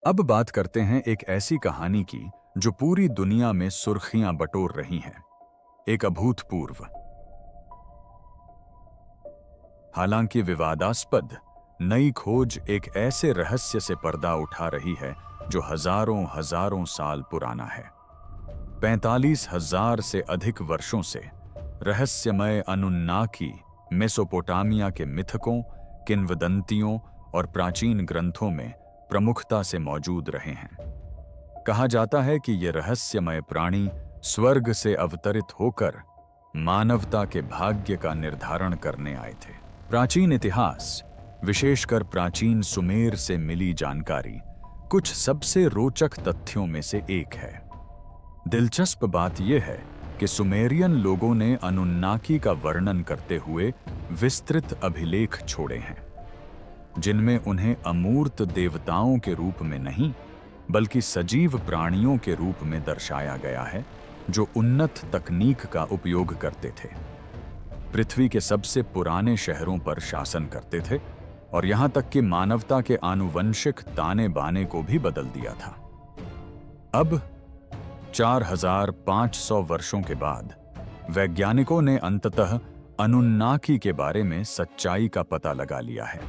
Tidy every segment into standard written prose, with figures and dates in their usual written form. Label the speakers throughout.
Speaker 1: अब बात करते हैं एक ऐसी कहानी की जो पूरी दुनिया में सुर्खियां बटोर रही है। एक अभूतपूर्व, हालांकि विवादास्पद, नई खोज एक ऐसे रहस्य से पर्दा उठा रही है जो हजारों हजारों साल पुराना है। 45,000 से अधिक वर्षों से रहस्यमय अनुन्नाकी मेसोपोटामिया के मिथकों, किंवदंतियों और प्राचीन ग्रंथों में प्रमुखता से मौजूद रहे हैं। कहा जाता है कि ये रहस्यमय प्राणी स्वर्ग से अवतरित होकर मानवता के भाग्य का निर्धारण करने आए थे। प्राचीन इतिहास, विशेषकर प्राचीन सुमेर से मिली जानकारी कुछ सबसे रोचक तथ्यों में से एक है। दिलचस्प बात यह है कि सुमेरियन लोगों ने अनुन्नाकी का वर्णन करते हुए विस्तृत अभिलेख छोड़े हैं, जिनमें उन्हें अमूर्त देवताओं के रूप में नहीं बल्कि सजीव प्राणियों के रूप में दर्शाया गया है जो उन्नत तकनीक का उपयोग करते थे, पृथ्वी के सबसे पुराने शहरों पर शासन करते थे और यहां तक कि मानवता के आनुवंशिक ताने बाने को भी बदल दिया था। अब 4,500 वर्षों के बाद वैज्ञानिकों ने अंततः अनुन्नाकी के बारे में सच्चाई का पता लगा लिया है।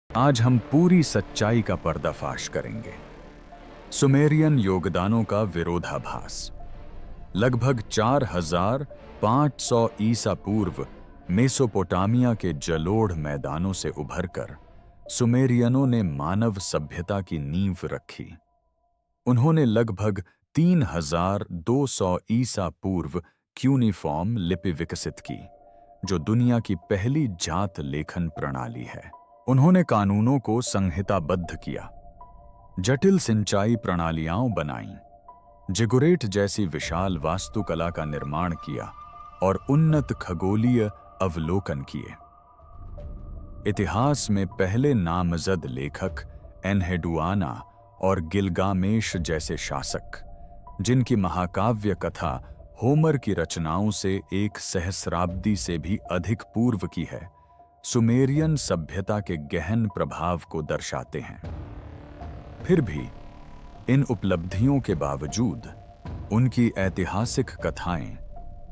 Speaker 1: आज हम पूरी सच्चाई का पर्दाफाश करेंगे। सुमेरियन योगदानों का विरोधाभास। लगभग 4,500 ईसा पूर्व मेसोपोटामिया के जलोढ़ मैदानों से उभरकर सुमेरियनों ने मानव सभ्यता की नींव रखी। उन्होंने लगभग 3,200 ईसा पूर्व क्यूनिफॉर्म लिपि विकसित की, जो दुनिया की पहली जात लेखन प्रणाली है। उन्होंने कानूनों को संहिताबद्ध किया, जटिल सिंचाई प्रणालियां बनाईं, जिगुरेट जैसी विशाल वास्तुकला का निर्माण किया और उन्नत खगोलीय अवलोकन किए। इतिहास में पहले नामजद लेखक एनहेडुआना और गिलगामेश जैसे शासक, जिनकी महाकाव्य कथा होमर की रचनाओं से एक सहस्राब्दी से भी अधिक पूर्व की है, सुमेरियन सभ्यता के गहन प्रभाव को दर्शाते हैं। फिर भी इन उपलब्धियों के बावजूद उनकी ऐतिहासिक कथाएं,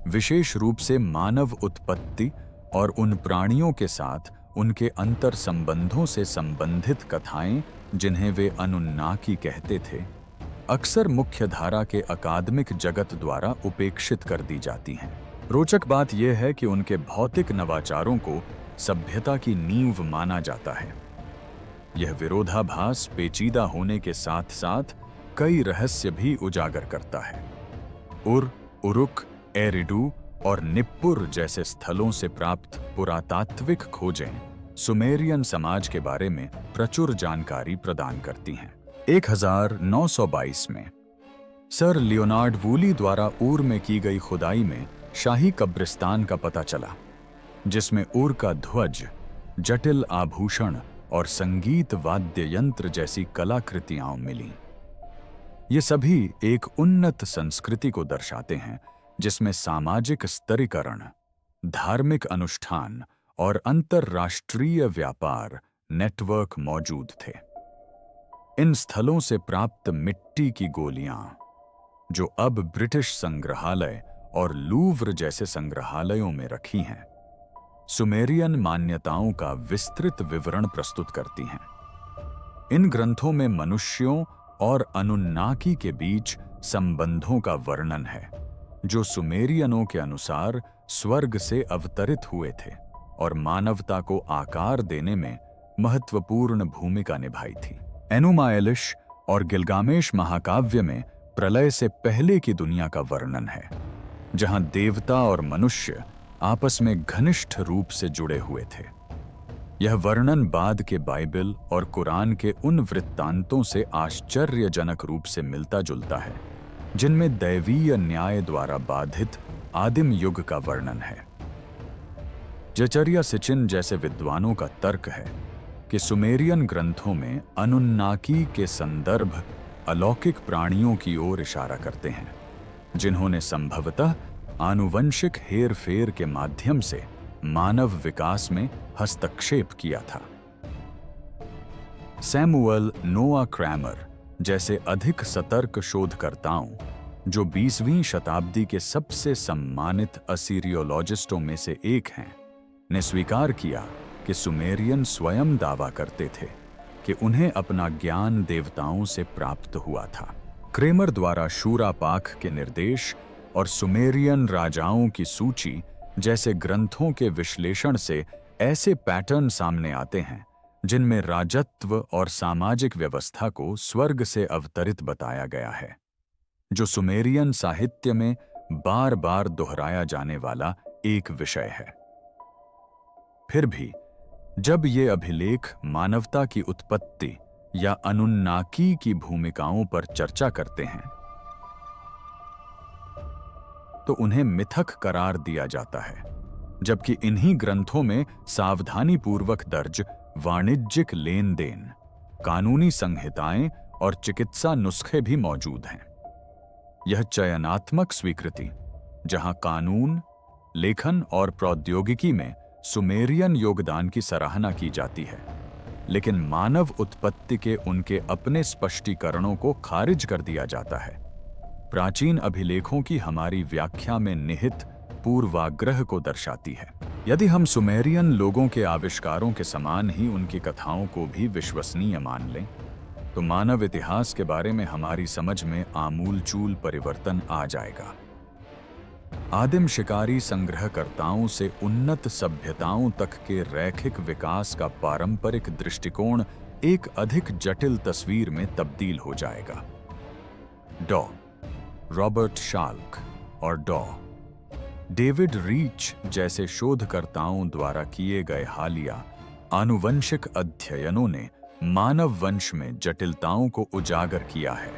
Speaker 1: विशेष रूप से मानव उत्पत्ति और उन प्राणियों के साथ उनके अंतर संबंधों से संबंधित कथाएं जिन्हें वे अनुन्नाकी कहते थे, अक्सर मुख्यधारा के अकादमिक जगत द्वारा उपेक्षित कर दी जाती हैं। रोचक बात यह है कि उनके भौतिक नवाचारों को सभ्यता की नींव माना जाता है। यह विरोधाभास पेचीदा होने के साथ साथ कई रहस्य भी उजागर करता है। उरुक, एरिडू और निप्पुर जैसे स्थलों से प्राप्त पुरातात्विक खोजें सुमेरियन समाज के बारे में प्रचुर जानकारी प्रदान करती हैं। 1922 में सर लियोनार्ड वूली द्वारा ऊर में की गई खुदाई में शाही कब्रिस्तान का पता चला, जिसमें ऊर का ध्वज, जटिल आभूषण और संगीत वाद्य यंत्र जैसी कलाकृतियां मिलीं। ये सभी एक उन्नत संस्कृति को दर्शाते हैं जिसमें सामाजिक स्तरीकरण, धार्मिक अनुष्ठान और अंतरराष्ट्रीय व्यापार नेटवर्क मौजूद थे। इन स्थलों से प्राप्त मिट्टी की गोलियां, जो अब ब्रिटिश संग्रहालय और लूव्र जैसे संग्रहालयों में रखी हैं, सुमेरियन मान्यताओं का विस्तृत विवरण प्रस्तुत करती हैं। इन ग्रंथों में मनुष्यों और अनुन्नाकी के बीच संबंधों का वर्णन है, जो सुमेरियनों के अनुसार स्वर्ग से अवतरित हुए थे और मानवता को आकार देने में महत्वपूर्ण भूमिका निभाई थी। एनुमा एलिश और गिलगामेश महाकाव्य में प्रलय से पहले की दुनिया का वर्णन है, जहां देवता और मनुष्य आपस में घनिष्ठ रूप से जुड़े हुए थे। यह वर्णन बाद के बाइबल और कुरान के उन वृत्तांतों से आश्चर्यजनक रूप से मिलता जुलता है, जिनमें दैवीय न्याय द्वारा बाधित आदिम युग का वर्णन है। जचरिया सिचिन जैसे विद्वानों का तर्क है कि सुमेरियन ग्रंथों में अनुन्नाकी के संदर्भ अलौकिक प्राणियों की ओर इशारा करते हैं, जिन्होंने संभवतः आनुवंशिक हेरफेर के माध्यम से मानव विकास में हस्तक्षेप किया था। सैमुअल नोआ क्रैमर जैसे अधिक सतर्क शोधकर्ताओं, जो 20वीं शताब्दी के सबसे सम्मानित असीरियोलॉजिस्टों में से एक हैं, ने स्वीकार किया कि सुमेरियन स्वयं दावा करते थे कि उन्हें अपना ज्ञान देवताओं से प्राप्त हुआ था। क्रेमर द्वारा शूरापाख के निर्देश और सुमेरियन राजाओं की सूची जैसे ग्रंथों के विश्लेषण से ऐसे पैटर्न सामने आते हैं जिनमें राजत्व और सामाजिक व्यवस्था को स्वर्ग से अवतरित बताया गया है, जो सुमेरियन साहित्य में बार बार दोहराया जाने वाला एक विषय है। फिर भी जब ये अभिलेख मानवता की उत्पत्ति या अनुन्नाकी की भूमिकाओं पर चर्चा करते हैं तो उन्हें मिथक करार दिया जाता है, जबकि इन्हीं ग्रंथों में सावधानीपूर्वक दर्ज वाणिज्यिक लेन देन, कानूनी संहिताएं और चिकित्सा नुस्खे भी मौजूद हैं। यह चयनात्मक स्वीकृति, जहां कानून, लेखन और प्रौद्योगिकी में सुमेरियन योगदान की सराहना की जाती है, लेकिन मानव उत्पत्ति के उनके अपने स्पष्टीकरणों को खारिज कर दिया जाता है। प्राचीन अभिलेखों की हमारी व्याख्या में निहित पूर्वाग्रह को दर्शाती है। यदि हम सुमेरियन लोगों के आविष्कारों के समान ही उनकी कथाओं को भी विश्वसनीय मान लें, तो मानव इतिहास के बारे में हमारी समझ में आमूलचूल परिवर्तन आ जाएगा। आदिम शिकारी संग्रहकर्ताओं से उन्नत सभ्यताओं तक के रैखिक विकास का पारंपरिक दृष्टिकोण एक अधिक जटिल तस्वीर में तब्दील हो जाएगा। डॉ. रॉबर्ट शाल्क और डॉ. डेविड रीच जैसे शोधकर्ताओं द्वारा किए गए हालिया आनुवंशिक अध्ययनों ने मानव वंश में जटिलताओं को उजागर किया है,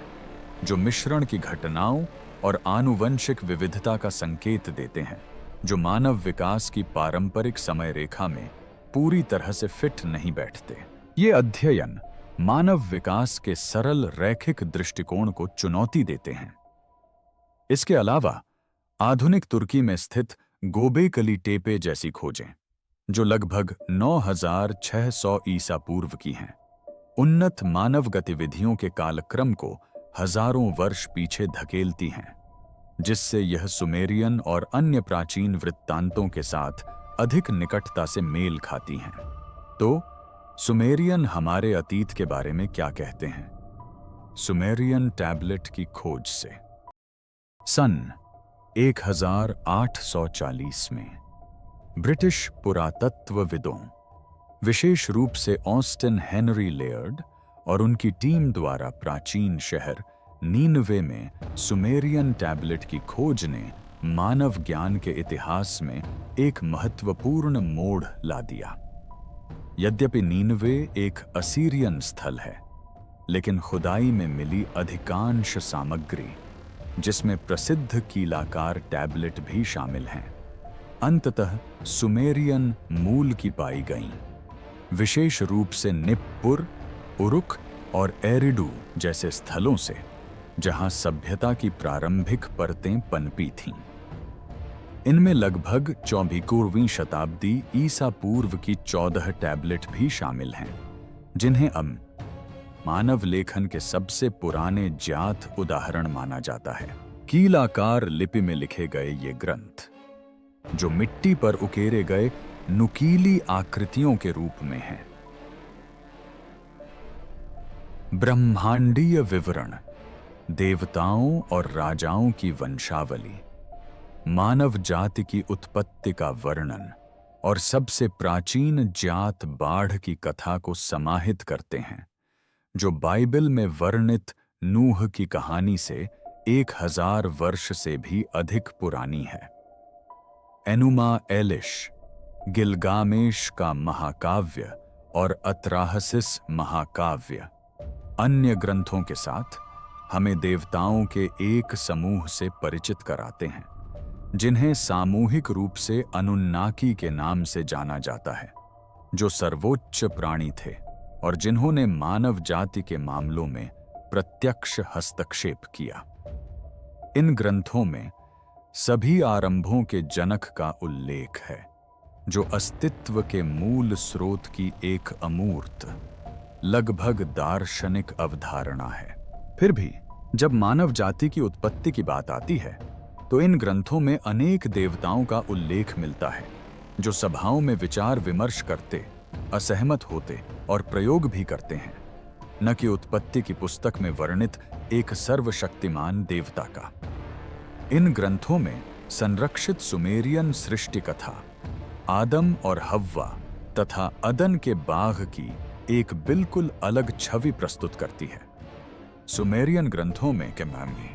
Speaker 1: जो मिश्रण की घटनाओं और आनुवंशिक विविधता का संकेत देते हैं, जो मानव विकास की पारंपरिक समय रेखा में पूरी तरह से फिट नहीं बैठते। ये अध्ययन मानव विकास के सरल रैखिक दृष्टिकोण को चुनौती देते हैं। इसके अलावा आधुनिक तुर्की में स्थित गोबेकली टेपे जैसी खोजें, जो लगभग 9600 ईसा पूर्व की हैं, उन्नत मानव गतिविधियों के कालक्रम को हजारों वर्ष पीछे धकेलती हैं, जिससे यह सुमेरियन और अन्य प्राचीन वृत्तांतों के साथ अधिक निकटता से मेल खाती हैं। तो सुमेरियन हमारे अतीत के बारे में क्या कहते हैं? सुमेरियन टैबलेट की खोज से सन 1840 में ब्रिटिश पुरातत्वविदों, विशेष रूप से ऑस्टिन हेनरी लेयर्ड और उनकी टीम द्वारा प्राचीन शहर नीनवे में सुमेरियन टैबलेट की खोज ने मानव ज्ञान के इतिहास में एक महत्वपूर्ण मोड़ ला दिया। यद्यपि नीनवे एक असीरियन स्थल है, लेकिन खुदाई में मिली अधिकांश सामग्री, जिसमें प्रसिद्ध कीलाकार टैबलेट भी शामिल हैं, अंततः सुमेरियन मूल की पाई गईं, विशेष रूप से निप्पुर, उरुक और एरिडू जैसे स्थलों से, जहां सभ्यता की प्रारंभिक परतें पनपी थीं। इनमें लगभग 24वीं शताब्दी ईसा पूर्व की 14 टैबलेट भी शामिल हैं, जिन्हें अब मानव लेखन के सबसे पुराने ज्ञात उदाहरण माना जाता है। कीलाकार लिपि में लिखे गए ये ग्रंथ, जो मिट्टी पर उकेरे गए नुकीली आकृतियों के रूप में हैं, ब्रह्मांडीय विवरण, देवताओं और राजाओं की वंशावली, मानव जाति की उत्पत्ति का वर्णन और सबसे प्राचीन जात बाढ़ की कथा को समाहित करते हैं, जो बाइबल में वर्णित नूह की कहानी से 1000 वर्ष से भी अधिक पुरानी है। एनुमा एलिश, गिलगामेश का महाकाव्य और अत्राहसिस महाकाव्य अन्य ग्रंथों के साथ हमें देवताओं के एक समूह से परिचित कराते हैं, जिन्हें सामूहिक रूप से अनुन्नाकी के नाम से जाना जाता है, जो सर्वोच्च प्राणी थे और जिन्होंने मानव जाति के मामलों में प्रत्यक्ष हस्तक्षेप किया। इन ग्रंथों में सभी आरंभों के जनक का उल्लेख है, जो अस्तित्व के मूल स्रोत की एक अमूर्त, लगभग दार्शनिक अवधारणा है। फिर भी जब मानव जाति की उत्पत्ति की बात आती है तो इन ग्रंथों में अनेक देवताओं का उल्लेख मिलता है जो सभाओं में विचार विमर्श करते, असहमत होते और प्रयोग भी करते हैं, न कि उत्पत्ति की पुस्तक में वर्णित एक सर्वशक्तिमान देवता का। इन ग्रंथों में संरक्षित सुमेरियन सृष्टि कथा आदम और हव्वा तथा अदन के बाग की एक बिल्कुल अलग छवि प्रस्तुत करती है। सुमेरियन ग्रंथों में केमामी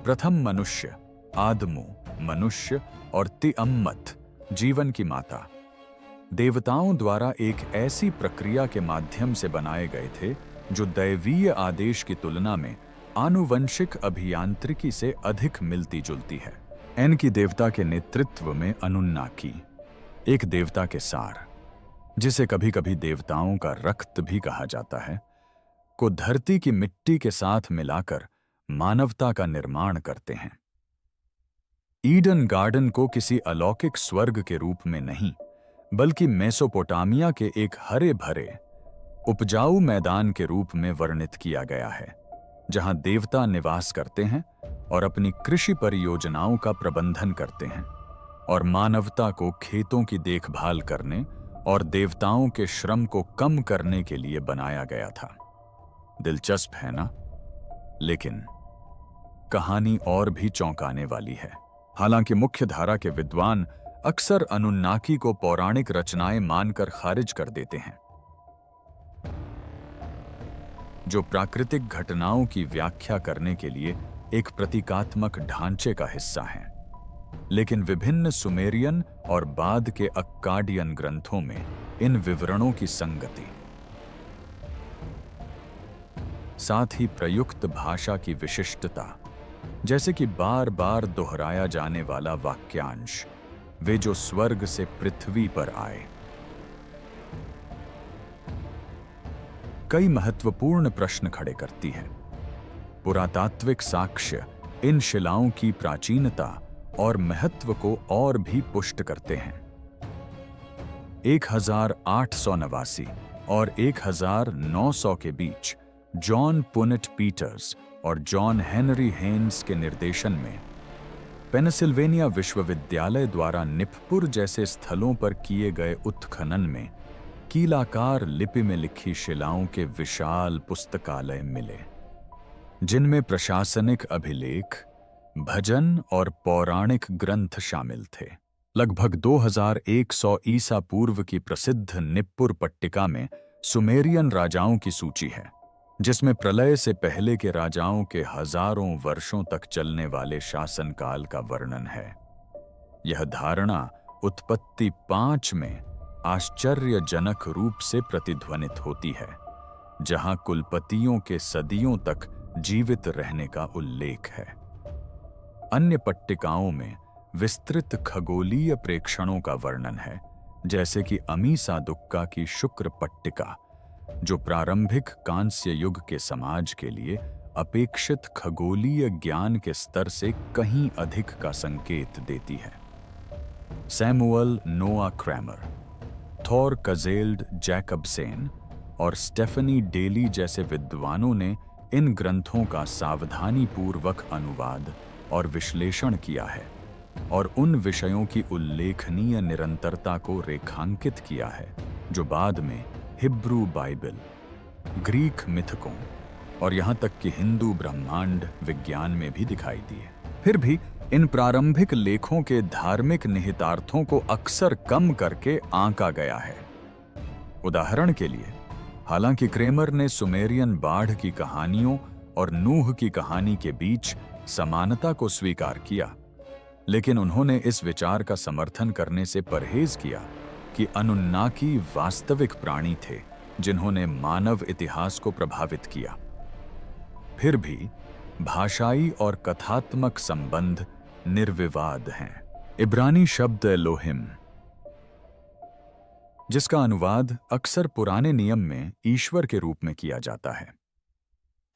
Speaker 1: प्रथम मनुष्य आदमो मनुष्य और तिअम्मत जीवन की माता देवताओं द्वारा एक ऐसी प्रक्रिया के माध्यम से बनाए गए थे जो दैवीय आदेश की तुलना में आनुवंशिक अभियांत्रिकी से अधिक मिलती जुलती है। एन की देवता के नेतृत्व में अनुन्नाकी, एक देवता के सार, जिसे कभी कभी देवताओं का रक्त भी कहा जाता है, को धरती की मिट्टी के साथ मिलाकर मानवता का निर्माण करते हैं। ईडन गार्डन को किसी अलौकिक स्वर्ग के रूप में नहीं, बल्कि मेसोपोटामिया के एक हरे भरे उपजाऊ मैदान के रूप में वर्णित किया गया है, जहां देवता निवास करते हैं और अपनी कृषि परियोजनाओं का प्रबंधन करते हैं, और मानवता को खेतों की देखभाल करने और देवताओं के श्रम को कम करने के लिए बनाया गया था। दिलचस्प है ना? लेकिन कहानी और भी चौंकाने वाली है। हालांकि मुख्य धारा के विद्वान अक्सर अनुन्नाकी को पौराणिक रचनाएं मानकर खारिज कर देते हैं, जो प्राकृतिक घटनाओं की व्याख्या करने के लिए एक प्रतीकात्मक ढांचे का हिस्सा हैं। लेकिन विभिन्न सुमेरियन और बाद के अक्काडियन ग्रंथों में इन विवरणों की संगति, साथ ही प्रयुक्त भाषा की विशिष्टता, जैसे कि बार बार दोहराया जाने वाला वाक्यांश, वे जो स्वर्ग से पृथ्वी पर आए, कई महत्वपूर्ण प्रश्न खड़े करती है। पुरातात्विक साक्ष्य इन शिलाओं की प्राचीनता और महत्व को और भी पुष्ट करते हैं। 1889 और 1900 के बीच जॉन पुनेट पीटर्स और जॉन हेनरी हेन्स के निर्देशन में पेनिसिल्वेनिया विश्वविद्यालय द्वारा निप्पुर जैसे स्थलों पर किए गए उत्खनन में कीलाकार लिपि में लिखी शिलाओं के विशाल पुस्तकालय मिले, जिनमें प्रशासनिक अभिलेख, भजन और पौराणिक ग्रंथ शामिल थे। लगभग 2100 ईसा पूर्व की प्रसिद्ध निप्पुर पट्टिका में सुमेरियन राजाओं की सूची है, जिसमें प्रलय से पहले के राजाओं के हजारों वर्षों तक चलने वाले शासनकाल का वर्णन है। यह धारणा उत्पत्ति 5 में आश्चर्यजनक रूप से प्रतिध्वनित होती है, जहां कुलपतियों के सदियों तक जीवित रहने का उल्लेख है। अन्य पट्टिकाओं में विस्तृत खगोलीय प्रेक्षणों का वर्णन है, जैसे कि अमीसादुक्का की शुक्र पट्टिका, जो प्रारंभिक कांस्य युग के समाज के लिए अपेक्षित खगोलीय ज्ञान के स्तर से कहीं अधिक का संकेत देती है। सैमुअल नोआ क्रैमर, थॉर कजेल्ड जैकबसेन और स्टेफनी डेली जैसे विद्वानों ने इन ग्रंथों का सावधानीपूर्वक अनुवाद और विश्लेषण किया है और उन विषयों की उल्लेखनीय निरंतरता को रेखांकित किया है जो बाद में हिब्रू बाइबल, ग्रीक मिथकों और यहाँ तक कि हिंदू ब्रह्मांड विज्ञान में भी दिखाई दिए। फिर भी इन प्रारंभिक लेखों के धार्मिक निहितार्थों को अक्सर कम करके आंका गया है। उदाहरण के लिए, हालांकि क्रेमर ने सुमेरियन बाढ़ की कहानियों और नूह की कहानी के बीच समानता को स्वीकार किया, लेकिन उन्होंने इस विचार का समर्थन करने से परहेज किया कि अनुन्नाकी वास्तविक प्राणी थे जिन्होंने मानव इतिहास को प्रभावित किया। फिर भी भाषाई और कथात्मक संबंध निर्विवाद हैं। इब्रानी शब्द एलोहिम, जिसका अनुवाद अक्सर पुराने नियम में ईश्वर के रूप में किया जाता है,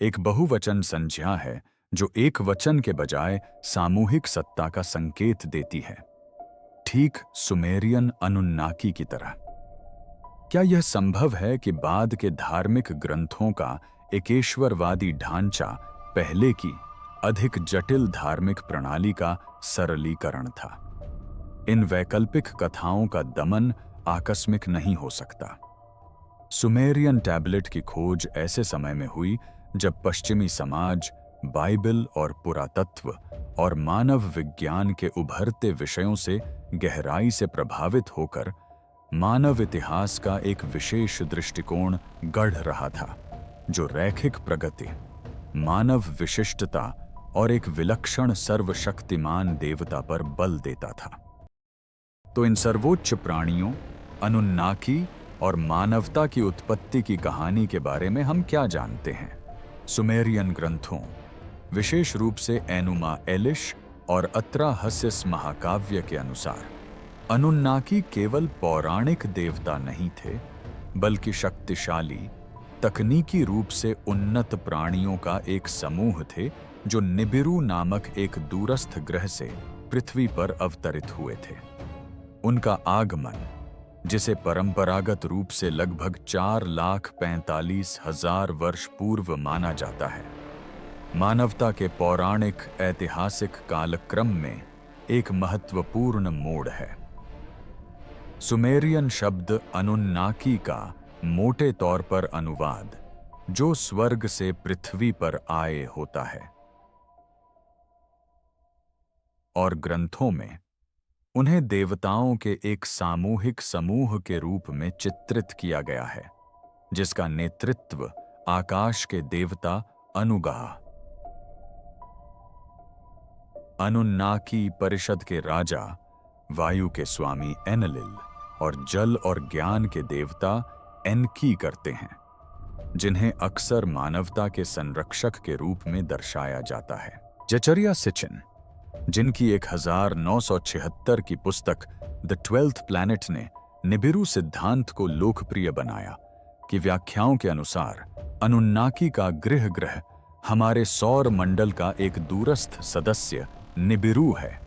Speaker 1: एक बहुवचन संज्ञा है जो एक वचन के बजाय सामूहिक सत्ता का संकेत देती है। ठीक सुमेरियन अनुन्नाकी की तरह। क्या यह संभव है कि बाद के धार्मिक ग्रंथों का एकेश्वरवादी ढांचा पहले की अधिक जटिल धार्मिक प्रणाली का सरलीकरण था? इन वैकल्पिक कथाओं का दमन आकस्मिक नहीं हो सकता। सुमेरियन टैबलेट की खोज ऐसे समय में हुई जब पश्चिमी समाज बाइबल और पुरातत्व और मानव विज्ञान के उभरते विषयों से गहराई से प्रभावित होकर मानव इतिहास का एक विशेष दृष्टिकोण गढ़ रहा था, जो रैखिक प्रगति, मानव विशिष्टता और एक विलक्षण सर्वशक्तिमान देवता पर बल देता था। तो इन सर्वोच्च प्राणियों, अनुन्नाकी और मानवता की उत्पत्ति की कहानी के बारे में हम क्या जानते हैं? सुमेरियन ग्रंथों, विशेष रूप से एनुमा एलिश और अत्राहसिस महाकाव्य के अनुसार अनुन्नाकी केवल पौराणिक देवता नहीं थे, बल्कि शक्तिशाली, तकनीकी रूप से उन्नत प्राणियों का एक समूह थे जो निबिरू नामक एक दूरस्थ ग्रह से पृथ्वी पर अवतरित हुए थे। उनका आगमन, जिसे परंपरागत रूप से लगभग 4,45,000 वर्ष पूर्व माना जाता है, मानवता के पौराणिक ऐतिहासिक कालक्रम में एक महत्वपूर्ण मोड़ है। सुमेरियन शब्द अनुन्नाकी का मोटे तौर पर अनुवाद जो स्वर्ग से पृथ्वी पर आए होता है, और ग्रंथों में उन्हें देवताओं के एक सामूहिक समूह के रूप में चित्रित किया गया है, जिसका नेतृत्व आकाश के देवता अनुगाह, अनुन्नाकी परिषद के राजा, वायु के स्वामी एनलिल और जल और ज्ञान के देवता एनकी करते हैं, जिन्हें अक्सर मानवता के संरक्षक के रूप में दर्शाया जाता है। जचरिया सिचिन, जिनकी 1976 की पुस्तक द 12th प्लैनेट ने निबिरू सिद्धांत को लोकप्रिय बनाया, की व्याख्याओं के अनुसार अनुन्नाकी का ग्रह हमारे सौर मंडल का एक दूरस्थ सदस्य निबिरू है,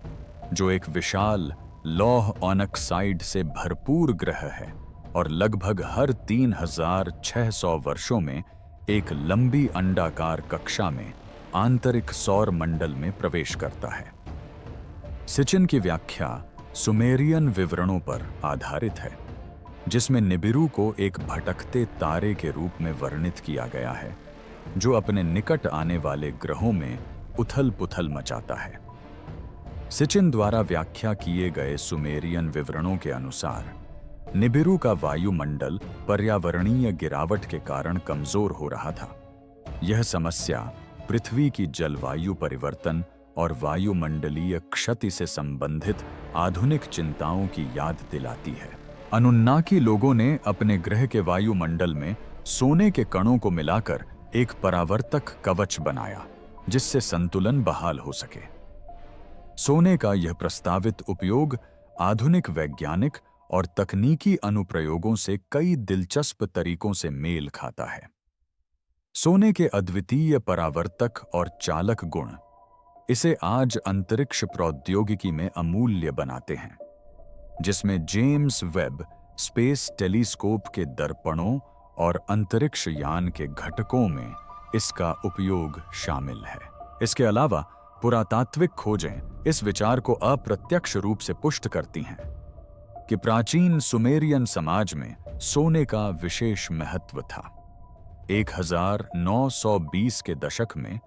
Speaker 1: जो एक विशाल लौह ऑनक्साइड से भरपूर ग्रह है और लगभग हर 3,600 वर्षों में एक लंबी अंडाकार कक्षा में आंतरिक सौर मंडल में प्रवेश करता है। सिचिन की व्याख्या सुमेरियन विवरणों पर आधारित है, जिसमें निबिरू को एक भटकते तारे के रूप में वर्णित किया गया है, जो अपने निकट आने वाले ग्रहों में उथल-पुथल मचाता है। सिचिन द्वारा व्याख्या किए गए सुमेरियन विवरणों के अनुसार निबिरू का वायुमंडल पर्यावरणीय गिरावट के कारण कमजोर हो रहा था। यह समस्या पृथ्वी की जलवायु परिवर्तन और वायुमंडलीय क्षति से संबंधित आधुनिक चिंताओं की याद दिलाती है। अनुन्नाकी लोगों ने अपने ग्रह के वायुमंडल में सोने के कणों को मिलाकर एक परावर्तक कवच बनाया, जिससे संतुलन बहाल हो सके। सोने का यह प्रस्तावित उपयोग आधुनिक वैज्ञानिक और तकनीकी अनुप्रयोगों से कई दिलचस्प तरीकों से मेल खाता है। सोने के अद्वितीय परावर्तक और चालक गुण इसे आज अंतरिक्ष प्रौद्योगिकी में अमूल्य बनाते हैं, जिसमें जेम्स वेब स्पेस टेलीस्कोप के दर्पणों और अंतरिक्ष यान के घटकों में इसका उपयोग शामिल है। इसके अलावा पुरातात्विक खोजें इस विचार को अप्रत्यक्ष रूप से पुष्ट करती हैं कि प्राचीन सुमेरियन समाज में सोने का विशेष महत्व था। 1920 के दशक में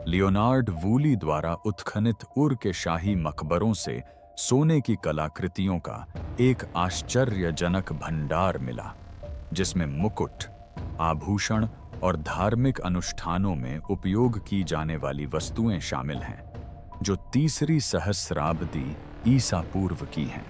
Speaker 1: लियोनार्ड वूली द्वारा उत्खनित उर के शाही मकबरों से सोने की कलाकृतियों का एक आश्चर्यजनक भंडार मिला, जिसमें मुकुट, आभूषण और धार्मिक अनुष्ठानों में उपयोग की जाने वाली वस्तुएं शामिल हैं, जो 3री सहस्राब्दी ईसा पूर्व की हैं।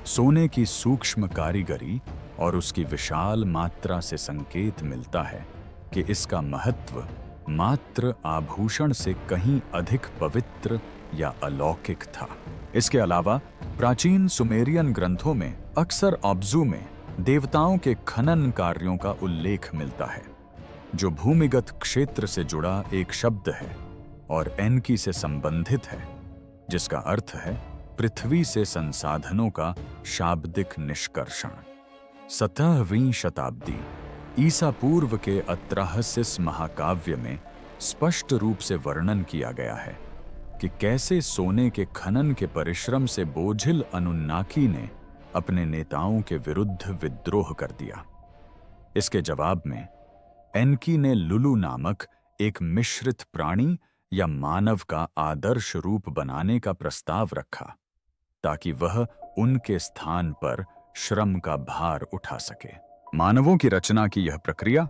Speaker 1: सोने की सूक्ष्म कारीगरी और उसकी विशाल मात्रा से संकेत मिलता है कि इसका महत्व मात्र आभूषण से कहीं अधिक पवित्र या अलौकिक था। इसके अलावा प्राचीन सुमेरियन ग्रंथों में अक्सर अब्जू में देवताओं के खनन कार्यों का उल्लेख मिलता है, जो भूमिगत क्षेत्र से जुड़ा एक शब्द है और एनकी से संबंधित है, जिसका अर्थ है पृथ्वी से संसाधनों का शाब्दिक निष्कर्षण। 17वीं शताब्दी ईसा पूर्व के अत्राहसिस महाकाव्य में स्पष्ट रूप से वर्णन किया गया है कि कैसे सोने के खनन के परिश्रम से बोझिल अनुन्नाकी ने अपने नेताओं के विरुद्ध विद्रोह कर दिया। इसके जवाब में एनकी ने लुलु नामक एक मिश्रित प्राणी या मानव का आदर्श रूप बनाने का प्रस्ताव रखा ताकि वह उनके स्थान पर श्रम का भार उठा सके। मानवों की रचना की यह प्रक्रिया,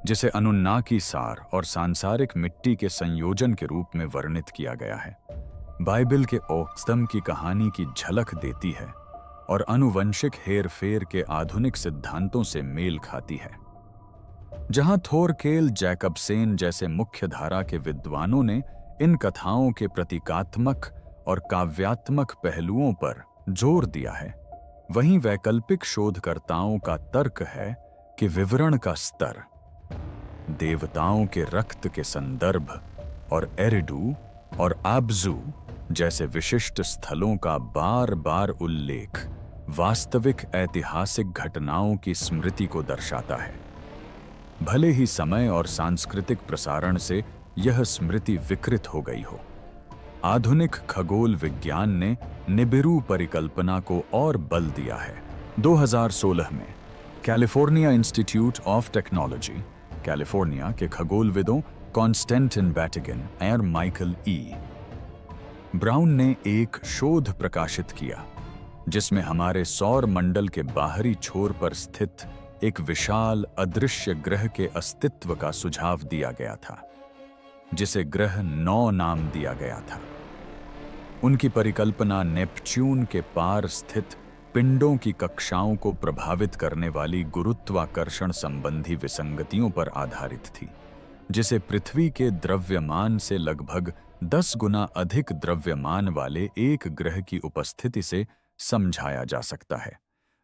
Speaker 1: जिसे अनुन्नाकी सार और सांसारिक मिट्टी के संयोजन के रूप में वर्णित किया गया है, बाइबल के ओक्सदम की कहानी की झलक देती है और आनुवंशिक हेरफेर के आधुनिक सिद्धांतों से मेल खाती है। जहां थोरकेल जैकबसेन जैसे मुख्य धारा के विद्वानों ने इन कथाओं के प्रतीकात्मक और काव्यात्मक पहलुओं पर जोर दिया है, वहीं वैकल्पिक शोधकर्ताओं का तर्क है कि विवरण का स्तर, देवताओं के रक्त के संदर्भ और एरिडू और आब्जू जैसे विशिष्ट स्थलों का बार बार उल्लेख वास्तविक ऐतिहासिक घटनाओं की स्मृति को दर्शाता है। भले ही समय और सांस्कृतिक प्रसारण से यह स्मृति विकृत हो गई हो, आधुनिक खगोल विज्ञान ने निबिरू परिकल्पना को और बल दिया है। 2016 में California institute of technology, California के खगोलविदों कॉन्स्टेंटिन बैटिगन और माइकल ई. ब्राउन ने एक शोध प्रकाशित किया जिसमें हमारे सौर मंडल के बाहरी छोर पर स्थित एक विशाल अदृश्य ग्रह के अस्तित्व का सुझाव दिया गया था, जिसे ग्रह 9 नाम दिया गया था। उनकी परिकल्पना नेपच्यून के पार स्थित पिंडों की कक्षाओं को प्रभावित करने वाली गुरुत्वाकर्षण संबंधी विसंगतियों पर आधारित थी, जिसे पृथ्वी के द्रव्यमान से लगभग 10 गुना अधिक द्रव्यमान वाले एक ग्रह की उपस्थिति से समझाया जा सकता है,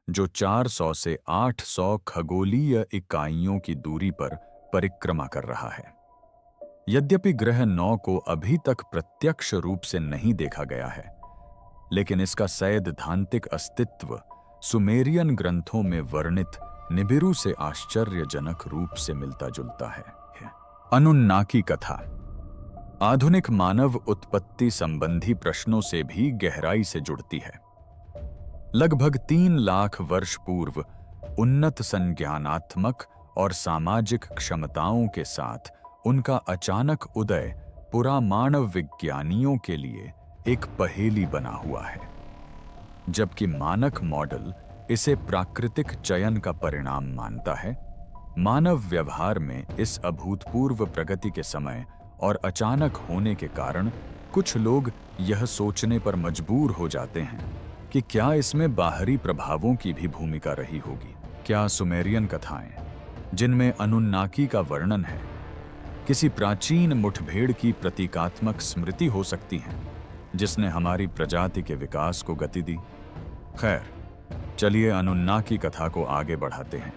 Speaker 1: जो 400 से 800 खगोलीय इकाइयों की दूरी पर परिक्रमा कर रहा है। यद्यपि ग्रह 9 को अभी तक प्रत्यक्ष रूप से नहीं देखा गया है, लेकिन इसका सैद्धांतिक अस्तित्व सुमेरियन ग्रंथों में वर्णित निबिरू से आश्चर्यजनक रूप से मिलता जुलता है। अनुन्नाकी कथा आधुनिक मानव उत्पत्ति संबंधी प्रश्नों से भी गहराई से जुड़ती है। लगभग 3 लाख वर्ष पूर्व उन्नत संज्ञानात्मक और सामाजिक क्षमताओं के साथ उनका अचानक उदय पुरा मानव विज्ञानियों के लिए एक पहेली बना हुआ है, जबकि मानक मॉडल इसे प्राकृतिक चयन का परिणाम मानता है। मानव व्यवहार में इस अभूतपूर्व प्रगति के समय और अचानक होने के कारण कुछ लोग यह सोचने पर मजबूर हो जाते हैं कि क्या इसमें बाहरी प्रभावों की भी भूमिका रही होगी। क्या सुमेरियन कथाएं, जिनमें अनुन्नाकी का वर्णन है, किसी प्राचीन मुठभेड़ की प्रतीकात्मक स्मृति हो सकती हैं, जिसने हमारी प्रजाति के विकास को गति दी? खैर, चलिए अनुन्नाकी कथा को आगे बढ़ाते हैं।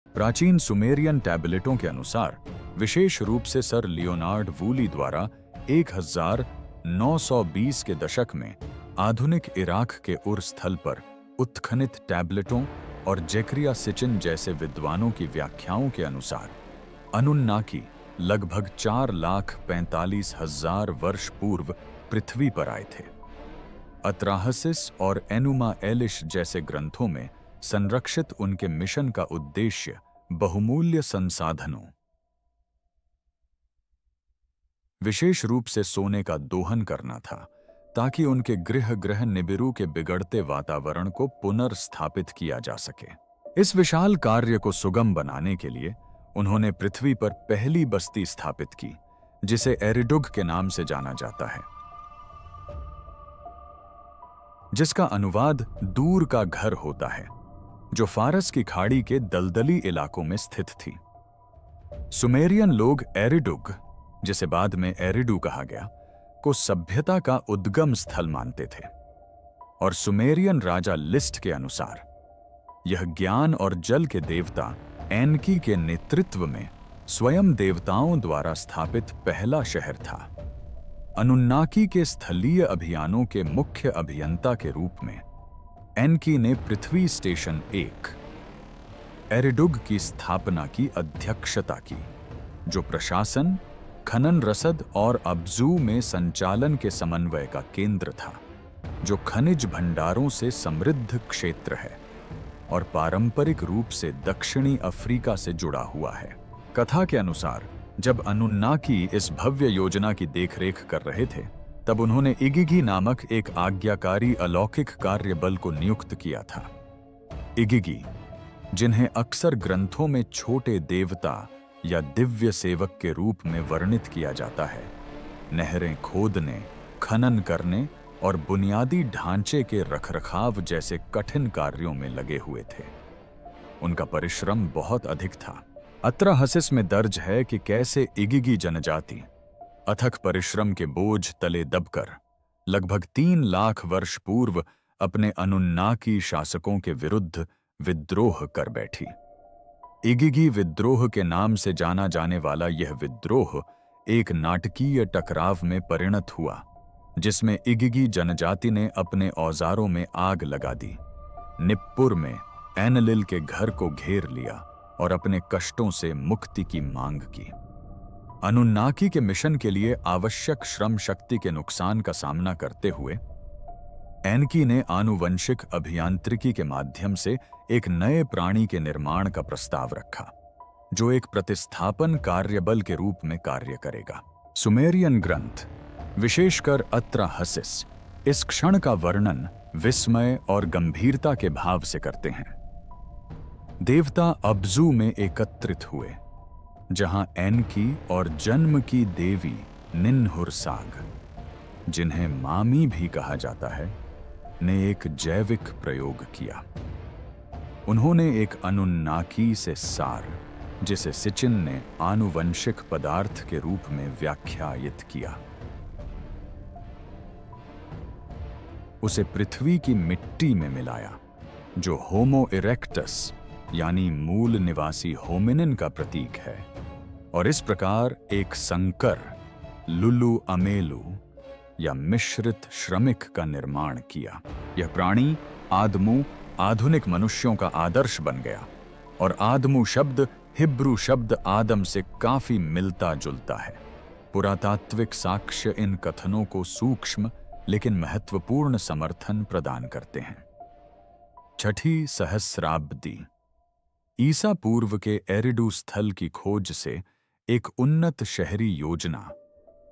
Speaker 1: प्राचीन सुमेरियन टैबलेटों के अनुसार, विशेष रूप से सर लियोनार्ड वूली द्वारा 1920 के दशक में आधुनिक इराक के उर स्थल पर उत्खनित टैबलेटों और जेकरिया सिचिन जैसे विद्वानों की व्याख्याओं के अनुसार अनुन्नाकी लगभग 4,45,000 वर्ष पूर्व पृथ्वी पर आए थे। अत्राहसिस और एनुमा एलिश जैसे ग्रंथों में संरक्षित उनके मिशन का उद्देश्य बहुमूल्य संसाधनों, विशेष रूप से सोने का दोहन करना था, ताकि उनके गृह निबिरू के बिगड़ते वातावरण को पुनर्स्थापित किया जा सके। इस विशाल कार्य को सुगम बनाने के लिए उन्होंने पृथ्वी पर पहली बस्ती स्थापित की, जिसे एरिडुग के नाम से जाना जाता है, जिसका अनुवाद दूर का घर होता है, जो फारस की खाड़ी के दलदली इलाकों में स्थित थी। सुमेरियन लोग एरिडुग, जिसे बाद में एरिडू कहा गया, को सभ्यता का उद्गम स्थल मानते थे, और सुमेरियन राजा लिस्ट के अनुसार यह ज्ञान और जल के देवता एनकी के नेतृत्व में स्वयं देवताओं द्वारा स्थापित पहला शहर था। अनुन्नाकी के स्थलीय अभियानों के मुख्य अभियंता के रूप में एनकी ने पृथ्वी स्टेशन 1 एरिडुग की स्थापना की अध्यक्षता की, जो प्रशासन, खनन रसद और अब्जू में संचालन के समन्वय का केंद्र था, जो खनिज भंडारों से समृद्ध क्षेत्र है और पारंपरिक रूप से दक्षिणी अफ्रीका से जुड़ा हुआ है। कथा के अनुसार जब अनुन्नाकी इस भव्य योजना की देखरेख कर रहे थे, तब उन्होंने इगिगी नामक एक आज्ञाकारी अलौकिक कार्यबल को नियुक्त किया था। इगिगी, जिन्हें अक्सर ग्रंथों में छोटे देवता या दिव्य सेवक के रूप में वर्णित किया जाता है, नहरें खोदने, खनन करने और बुनियादी ढांचे के रखरखाव जैसे कठिन कार्यों में लगे हुए थे। उनका परिश्रम बहुत अधिक था। अत्रहसिस में दर्ज है कि कैसे इगिगी जनजाति अथक परिश्रम के बोझ तले दबकर लगभग 3 लाख वर्ष पूर्व अपने अनुन्नाकी शासकों के विरुद्ध विद्रोह कर बैठी। इगिगी विद्रोह के नाम से जाना जाने वाला यह विद्रोह एक नाटकीय टकराव में परिणत हुआ, जिसमें इगिगी जनजाति ने अपने औजारों में आग लगा दी, निप्पुर में एनलिल के घर को घेर लिया और अपने कष्टों से मुक्ति की मांग की। अनुन्नाकी के मिशन के लिए आवश्यक श्रम शक्ति के नुकसान का सामना करते हुए एनकी ने आनुवंशिक अभियांत्रिकी के माध्यम से एक नए प्राणी के निर्माण का प्रस्ताव रखा, जो एक प्रतिस्थापन कार्यबल के रूप में कार्य करेगा। सुमेरियन ग्रंथ, विशेषकर अत्रहसिस, इस क्षण का वर्णन विस्मय और गंभीरता के भाव से करते हैं। देवता अब्जू में एकत्रित हुए, जहां एनकी और जन्म की देवी निन्हुरसाग, जिन्हें मामी भी कहा जाता है, ने एक जैविक प्रयोग किया। उन्होंने एक अनुन्नाकी से सार, जिसे सिचिन ने आनुवंशिक पदार्थ के रूप में व्याख्यायित किया, उसे पृथ्वी की मिट्टी में मिलाया, जो होमो इरेक्टस यानी मूल निवासी होमिनिन का प्रतीक है, और इस प्रकार एक संकर लुलु अमेलु या मिश्रित श्रमिक का निर्माण किया। यह प्राणी आदमू आधुनिक मनुष्यों का आदर्श बन गया, और आदमू शब्द हिब्रू शब्द आदम से काफी मिलता जुलता है। पुरातात्विक साक्ष्य इन कथनों को सूक्ष्म लेकिन महत्वपूर्ण समर्थन प्रदान करते हैं। छठी सहस्राब्दी ईसा पूर्व के एरिडू स्थल की खोज से एक उन्नत शहरी योजना,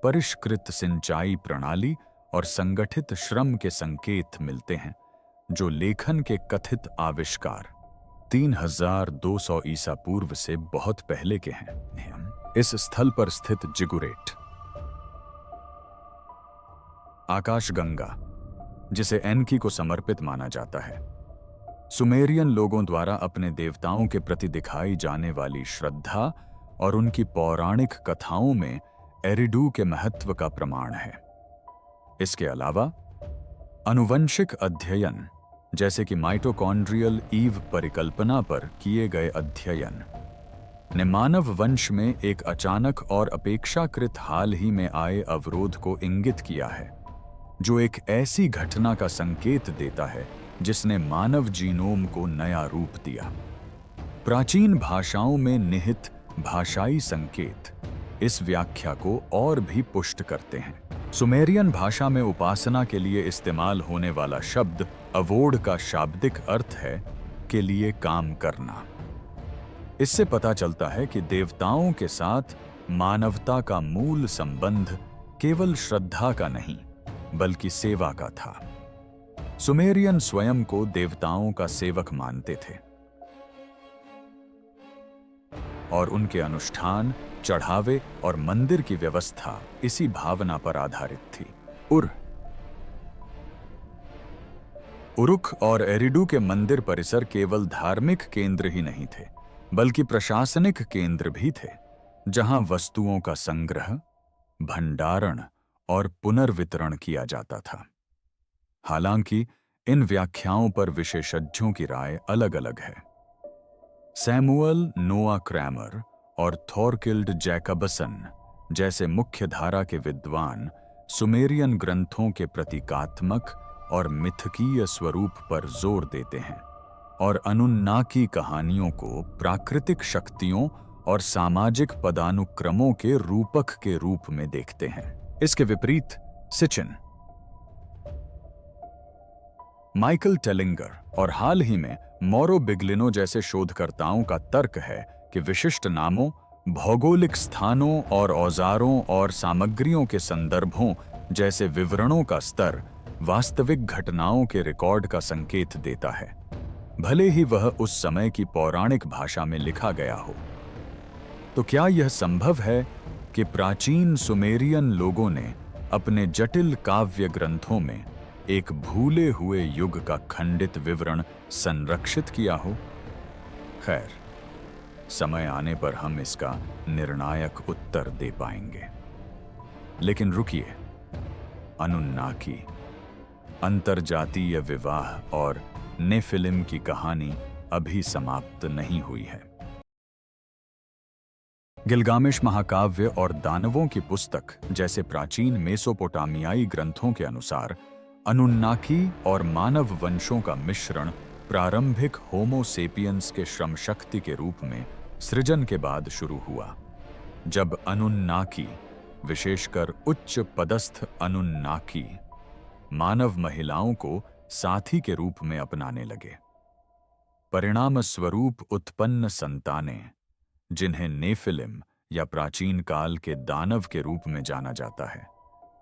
Speaker 1: परिष्कृत सिंचाई प्रणाली और संगठित श्रम के संकेत मिलते हैं, जो लेखन के कथित आविष्कार 3200 ईसा पूर्व से बहुत पहले के हैं। इस स्थल पर स्थित जिगुरेट आकाशगंगा, जिसे एनकी को समर्पित माना जाता है, सुमेरियन लोगों द्वारा अपने देवताओं के प्रति दिखाई जाने वाली श्रद्धा और उनकी पौराणिक कथाओं में एरिडू के महत्व का प्रमाण है। इसके अलावा आनुवंशिक अध्ययन, जैसे कि माइटोकॉन्ड्रियल ईव परिकल्पना पर किए गए अध्ययन, ने मानव वंश में एक अचानक और अपेक्षाकृत हाल ही में आए अवरोध को इंगित किया है, जो एक ऐसी घटना का संकेत देता है जिसने मानव जीनोम को नया रूप दिया। प्राचीन भाषाओं में निहित भाषाई संकेत इस व्याख्या को और भी पुष्ट करते हैं। सुमेरियन भाषा में उपासना के लिए इस्तेमाल होने वाला शब्द अवोड का शाब्दिक अर्थ है के लिए काम करना। इससे पता चलता है कि देवताओं के साथ मानवता का मूल संबंध केवल श्रद्धा का नहीं, बल्कि सेवा का था। सुमेरियन स्वयं को देवताओं का सेवक मानते थे और उनके अनुष्ठान, चढ़ावे और मंदिर की व्यवस्था इसी भावना पर आधारित थी। उरुक और एरिडू के मंदिर परिसर केवल धार्मिक केंद्र ही नहीं थे, बल्कि प्रशासनिक केंद्र भी थे, जहां वस्तुओं का संग्रह, भंडारण और पुनर्वितरण किया जाता था। हालांकि इन व्याख्याओं पर विशेषज्ञों की राय अलग-अलग है। सैमुअल नोआ क्रैमर और थॉरकिल्ड जैकबसन जैसे मुख्य धारा के विद्वान सुमेरियन ग्रंथों के प्रतीकात्मक और मिथकीय स्वरूप पर जोर देते हैं और अनुन्नाकी कहानियों को प्राकृतिक शक्तियों और सामाजिक पदानुक्रमों के रूपक के रूप में देखते हैं। इसके विपरीत सिचिन, माइकल टेलिंगर और हाल ही में मौरो बिग्लिनो जैसे शोधकर्ताओं का तर्क है कि विशिष्ट नामों, भौगोलिक स्थानों और औजारों और सामग्रियों के संदर्भों जैसे विवरणों का स्तर वास्तविक घटनाओं के रिकॉर्ड का संकेत देता है, भले ही वह उस समय की पौराणिक भाषा में लिखा गया हो। तो क्या यह संभव है कि प्राचीन सुमेरियन लोगों ने अपने जटिल काव्य ग्रंथों में एक भूले हुए युग का खंडित विवरण संरक्षित किया हो? खैर, समय आने पर हम इसका निर्णायक उत्तर दे पाएंगे। लेकिन रुकिए, अनुन्नाकी, अंतरजातीय विवाह और नेफिलिम की कहानी अभी समाप्त नहीं हुई है। गिलगामेश महाकाव्य और दानवों की पुस्तक जैसे प्राचीन मेसोपोटामियाई ग्रंथों के अनुसार अनुन्नाकी और मानव वंशों का मिश्रण प्रारंभिक होमो सेपियंस के श्रम शक्ति के रूप में सृजन के बाद शुरू हुआ, जब अनुन्नाकी, विशेषकर उच्च पदस्थ अनुन्नाकी, मानव महिलाओं को साथी के रूप में अपनाने लगे। परिणाम स्वरूप उत्पन्न संतानें, जिन्हें नेफिलिम या प्राचीन काल के दानव के रूप में जाना जाता है,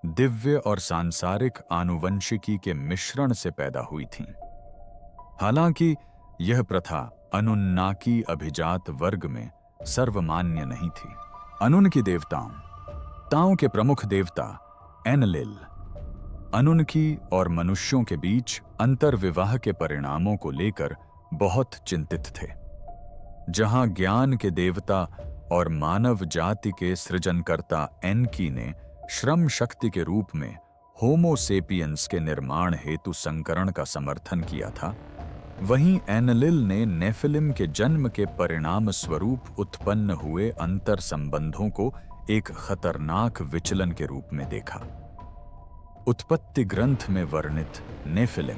Speaker 1: दिव्य और सांसारिक आनुवंशिकी के मिश्रण से पैदा हुई थीं। हालांकि यह प्रथा अनुन्नाकी अभिजात वर्ग में सर्वमान्य नहीं थी। अनुन की ताओं के प्रमुख देवता एनलिल, अनुनकी और मनुष्यों के बीच अंतर्विवाह के परिणामों को लेकर बहुत चिंतित थे। जहां ज्ञान के देवता और मानव जाति के सृजनकर्ता एनकी ने श्रम शक्ति के रूप में होमो सेपियंस के निर्माण हेतु संकरण का समर्थन किया था, वहीं एनलिल ने नेफिलिम के जन्म के परिणाम स्वरूप उत्पन्न हुए अंतर संबंधों को एक खतरनाक विचलन के रूप में देखा। उत्पत्ति ग्रंथ में वर्णित नेफिलिम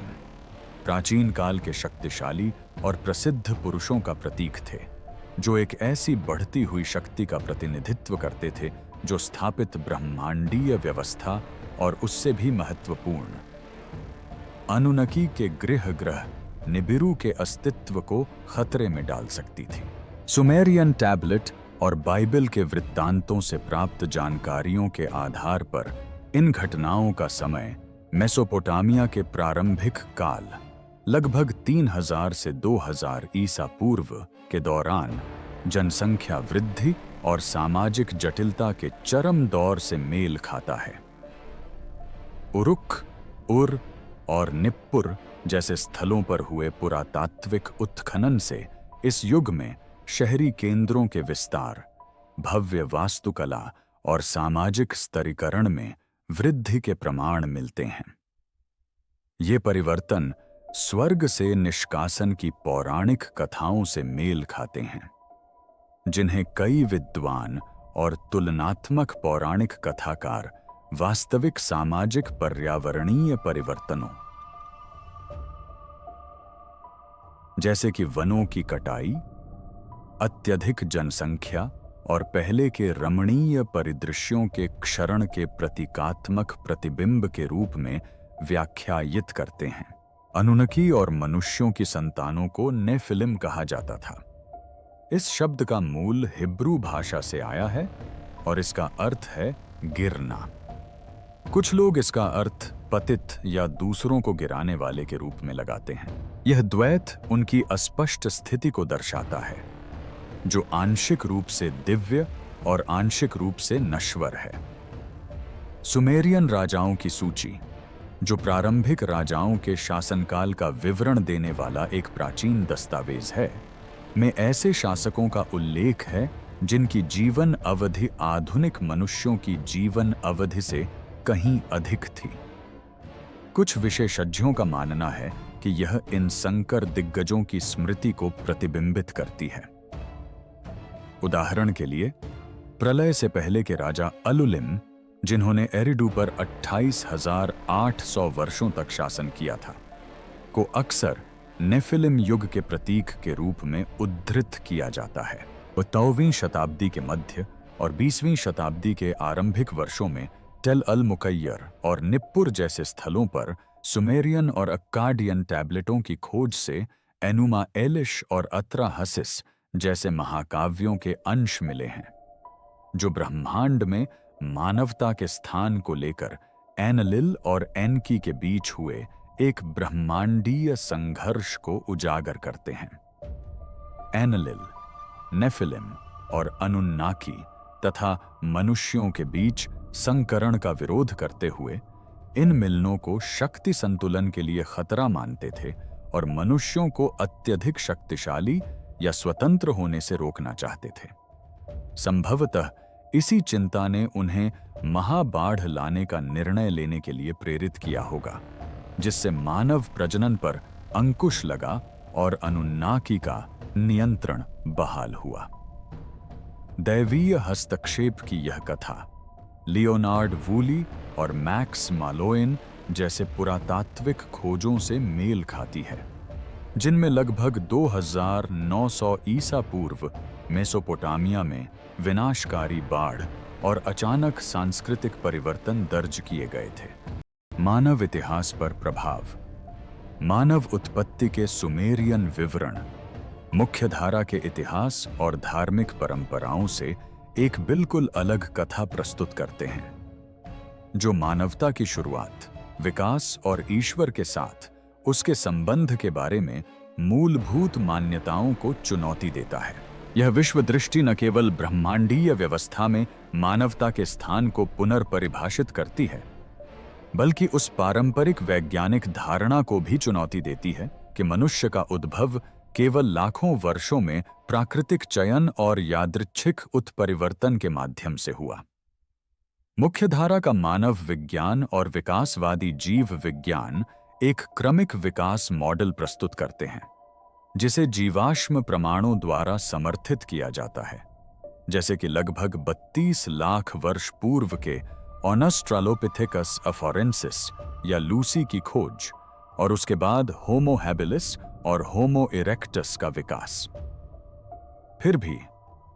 Speaker 1: प्राचीन काल के शक्तिशाली और प्रसिद्ध पुरुषों का प्रतीक थे, जो एक ऐसी बढ़ती हुई शक्ति का प्रतिनिधित्व करते थे जो स्थापित ब्रह्मांडीय व्यवस्था और उससे भी महत्वपूर्ण अनुनकी के ग्रह निबिरू के अस्तित्व को खतरे में डाल सकती थी। सुमेरियन टैबलेट और बाइबल के वृत्तांतों से प्राप्त जानकारियों के आधार पर इन घटनाओं का समय मेसोपोटामिया के प्रारंभिक काल लगभग 3000 से 2000 ईसा पूर्व के दौरान जनसंख्या वृद्धि और सामाजिक जटिलता के चरम दौर से मेल खाता है। उरुक, उर और निप्पुर जैसे स्थलों पर हुए पुरातात्विक उत्खनन से इस युग में शहरी केंद्रों के विस्तार, भव्य वास्तुकला और सामाजिक स्तरीकरण में वृद्धि के प्रमाण मिलते हैं। ये परिवर्तन स्वर्ग से निष्कासन की पौराणिक कथाओं से मेल खाते हैं, जिन्हें कई विद्वान और तुलनात्मक पौराणिक कथाकार वास्तविक सामाजिक पर्यावरणीय परिवर्तनों जैसे कि वनों की कटाई, अत्यधिक जनसंख्या और पहले के रमणीय परिदृश्यों के क्षरण के प्रतीकात्मक प्रतिबिंब के रूप में व्याख्यायित करते हैं। अनुनकी और मनुष्यों की संतानों को नेफिलिम कहा जाता था। इस शब्द का मूल हिब्रू भाषा से आया है और इसका अर्थ है गिरना। कुछ लोग इसका अर्थ पतित या दूसरों को गिराने वाले के रूप में लगाते हैं। यह द्वैत उनकी अस्पष्ट स्थिति को दर्शाता है, जो आंशिक रूप से दिव्य और आंशिक रूप से नश्वर है। सुमेरियन राजाओं की सूची, जो प्रारंभिक राजाओं के शासनकाल का विवरण देने वाला एक प्राचीन दस्तावेज है, में ऐसे शासकों का उल्लेख है जिनकी जीवन अवधि आधुनिक मनुष्यों की जीवन अवधि से कहीं अधिक थी। कुछ विशेषज्ञों का मानना है कि यह इन संकर दिग्गजों की स्मृति को प्रतिबिंबित करती है। उदाहरण के लिए, प्रलय से पहले के राजा अलुलिम जिन्होंने एरिडू पर 28,800 वर्षों तक शासन किया था, को अक्सर नेफिलिम युग के प्रतीक के रूप में उद्धृत किया जाता है। 9वीं शताब्दी के मध्य और 20वीं शताब्दी के आरंभिक वर्षों में टेल अल मुकैयर और निप्पुर जैसे स्थलों पर सुमेरियन और अक्काडियन टैबलेटों की खोज से एनुमा एलिश और अत्राहसिस जैसे महाकाव्यों के अंश मिले हैं, जो ब्रह्मांड में मानवता के स्थान को लेकर एनलिल और एनकी के बीच हुए एक ब्रह्मांडीय संघर्ष को उजागर करते हैं। एनलिल, नेफिलिम और अनुन्नाकी तथा मनुष्यों के बीच संकरण का विरोध करते हुए इन मिलनों को शक्ति संतुलन के लिए खतरा मानते थे और मनुष्यों को अत्यधिक शक्तिशाली या स्वतंत्र होने से रोकना चाहते थे। संभवतः इसी चिंता ने उन्हें महाबाढ़ लाने का निर्णय लेने के लिए प्रेरित किया होगा, जिससे मानव प्रजनन पर अंकुश लगा और अनुन्नाकी का नियंत्रण बहाल हुआ। दैवीय हस्तक्षेप की यह कथा लियोनार्ड वूली और मैक्स मालोइन जैसे पुरातात्विक खोजों से मेल खाती है, जिनमें लगभग 2900 ईसा पूर्व मेसोपोटामिया में विनाशकारी बाढ़ और अचानक सांस्कृतिक परिवर्तन दर्ज किए गए थे। मानव इतिहास पर प्रभाव। मानव उत्पत्ति के सुमेरियन विवरण मुख्यधारा के इतिहास और धार्मिक परंपराओं से एक बिल्कुल अलग कथा प्रस्तुत करते हैं, जो मानवता की शुरुआत, विकास और ईश्वर के साथ उसके संबंध के बारे में मूलभूत मान्यताओं को चुनौती देता है। यह विश्व दृष्टि न केवल ब्रह्मांडीय व्यवस्था में मानवता के स्थान को पुनर्परिभाषित करती है, बल्कि उस पारंपरिक वैज्ञानिक धारणा को भी चुनौती देती है कि मनुष्य का उद्भव केवल लाखों वर्षों में प्राकृतिक चयन और यादृच्छिक उत्परिवर्तन के माध्यम से हुआ। मुख्यधारा का मानव विज्ञान और विकासवादी जीव विज्ञान एक क्रमिक विकास मॉडल प्रस्तुत करते हैं, जिसे जीवाश्म प्रमाणों द्वारा समर्थित किया जाता है, जैसे कि लगभग 32 लाख वर्ष पूर्व के ऑनस्ट्रालोपिथेकस अफोरेंसिस या लूसी की खोज और उसके बाद होमो हैबिलिस और होमो इरेक्टस का विकास। फिर भी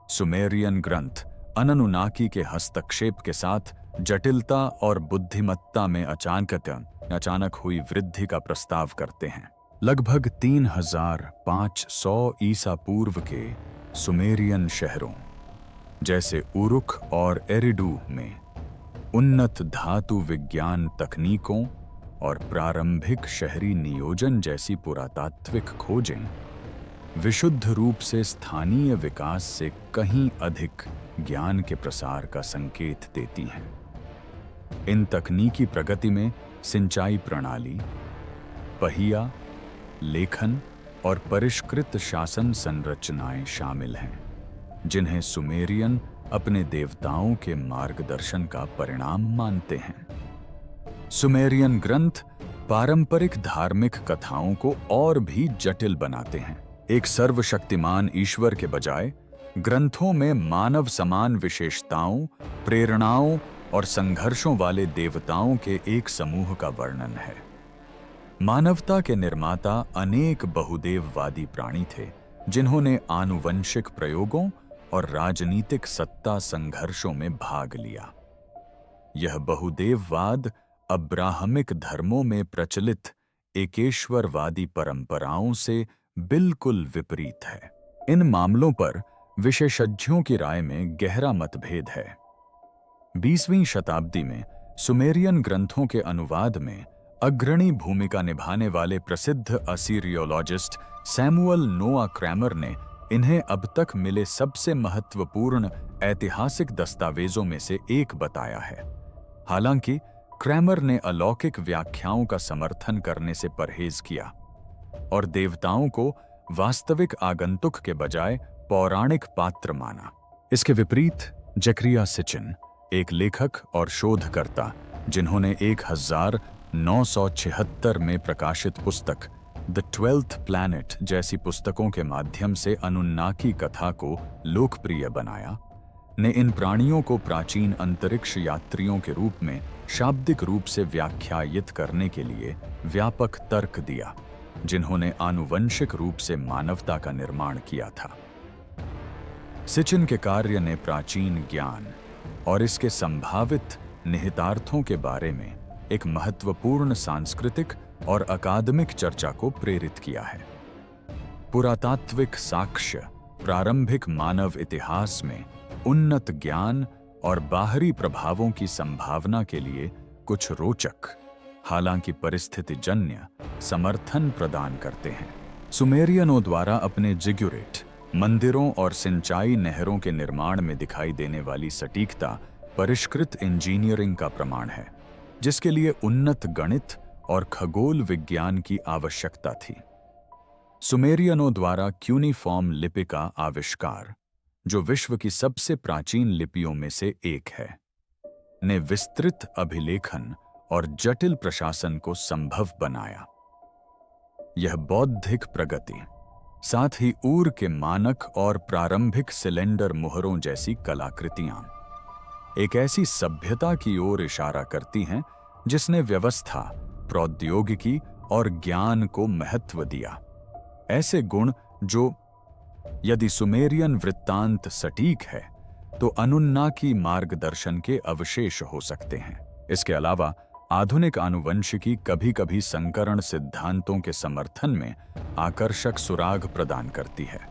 Speaker 1: सुमेरियन ग्रंथ अनुन्नाकी के हस्तक्षेप के साथ जटिलता और बुद्धिमत्ता में अचानक हुई वृद्धि का प्रस्ताव करते हैं। लगभग 3500 ईसा पूर्व के सुमेरियन शहरों जैसे उरुक और एरिडू में उन्नत धातु विज्ञान तकनीकों और प्रारंभिक शहरी नियोजन जैसी पुरातात्विक खोजें विशुद्ध रूप से स्थानीय विकास से कहीं अधिक ज्ञान के प्रसार का संकेत देती हैं। इन तकनीकी प्रगति में सिंचाई प्रणाली, पहिया, लेखन और परिष्कृत शासन संरचनाएं शामिल हैं, जिन्हें सुमेरियन अपने देवताओं के मार्गदर्शन का परिणाम मानते हैं। सुमेरियन ग्रंथ पारंपरिक धार्मिक कथाओं को और भी जटिल बनाते हैं। एक सर्वशक्तिमान ईश्वर के बजाय ग्रंथों में मानव समान विशेषताओं, प्रेरणाओं और संघर्षों वाले देवताओं के एक समूह का वर्णन है। मानवता के निर्माता अनेक बहुदेववादी प्राणी थे, जिन्होंने आनुवंशिक प्रयोगों और राजनीतिक सत्ता संघर्षों में भाग लिया। यह बहुदेववाद अब्राहमिक धर्मों में प्रचलित एकेश्वरवादी परंपराओं से बिल्कुल विपरीत है। इन मामलों पर विशेषज्ञों की राय में गहरा मतभेद है। 20वीं शताब्दी में सुमेरियन ग्रंथों के अनुवाद में अग्रणी भूमिका निभाने वाले प्रसिद्ध असीरियोलॉजिस्ट सैमुअल नोआ क्रैमर ने इन्हें अब तक मिले सबसे महत्वपूर्ण ऐतिहासिक दस्तावेजों में से एक बताया है। हालांकि क्रैमर ने अलौकिक व्याख्याओं का समर्थन करने से परहेज किया और देवताओं को वास्तविक आगंतुक के बजाय पौराणिक पात्र माना। इसके विपरीत जकरिया सिचिन, एक लेखक और शोधकर्ता जिन्होंने 1976 में प्रकाशित पुस्तक द 12th प्लैनेट जैसी पुस्तकों के माध्यम से अनुन्नाकी कथा को लोकप्रिय बनाया, ने इन प्राणियों को प्राचीन अंतरिक्ष यात्रियों के रूप में शाब्दिक रूप से व्याख्यायित करने के लिए व्यापक तर्क दिया, जिन्होंने आनुवंशिक रूप से मानवता का निर्माण किया था। सिचिन के कार्य ने प्राचीन ज्ञान और इसके संभावित निहितार्थों के बारे में एक महत्वपूर्ण सांस्कृतिक और अकादमिक चर्चा को प्रेरित किया है। पुरातात्विक साक्ष्य प्रारंभिक मानव इतिहास में उन्नत ज्ञान और बाहरी प्रभावों की संभावना के लिए कुछ रोचक, हालांकि परिस्थितिजन्य समर्थन प्रदान करते हैं। सुमेरियनों द्वारा अपने जिग्गुरेट मंदिरों और सिंचाई नहरों के निर्माण में दिखाई देने वाली सटीकता परिष्कृत इंजीनियरिंग का प्रमाण है, जिसके लिए उन्नत गणित और खगोल विज्ञान की आवश्यकता थी। सुमेरियनों द्वारा क्यूनिफॉर्म लिपि का आविष्कार, जो विश्व की सबसे प्राचीन लिपियों में से एक है, ने विस्तृत अभिलेखन और जटिल प्रशासन को संभव बनाया। यह बौद्धिक प्रगति, साथ ही ऊर के मानक और प्रारंभिक सिलेंडर मुहरों जैसी कलाकृतियां, एक ऐसी सभ्यता की ओर इशारा करती हैं जिसने व्यवस्था, प्रौद्योगिकी और ज्ञान को महत्व दिया। ऐसे गुण जो, यदि सुमेरियन वृत्तांत सटीक है, तो अनुन्नाकी मार्गदर्शन के अवशेष हो सकते हैं। इसके अलावा आधुनिक आनुवंशिकी कभी-कभी संकरण सिद्धांतों के समर्थन में आकर्षक सुराग प्रदान करती है।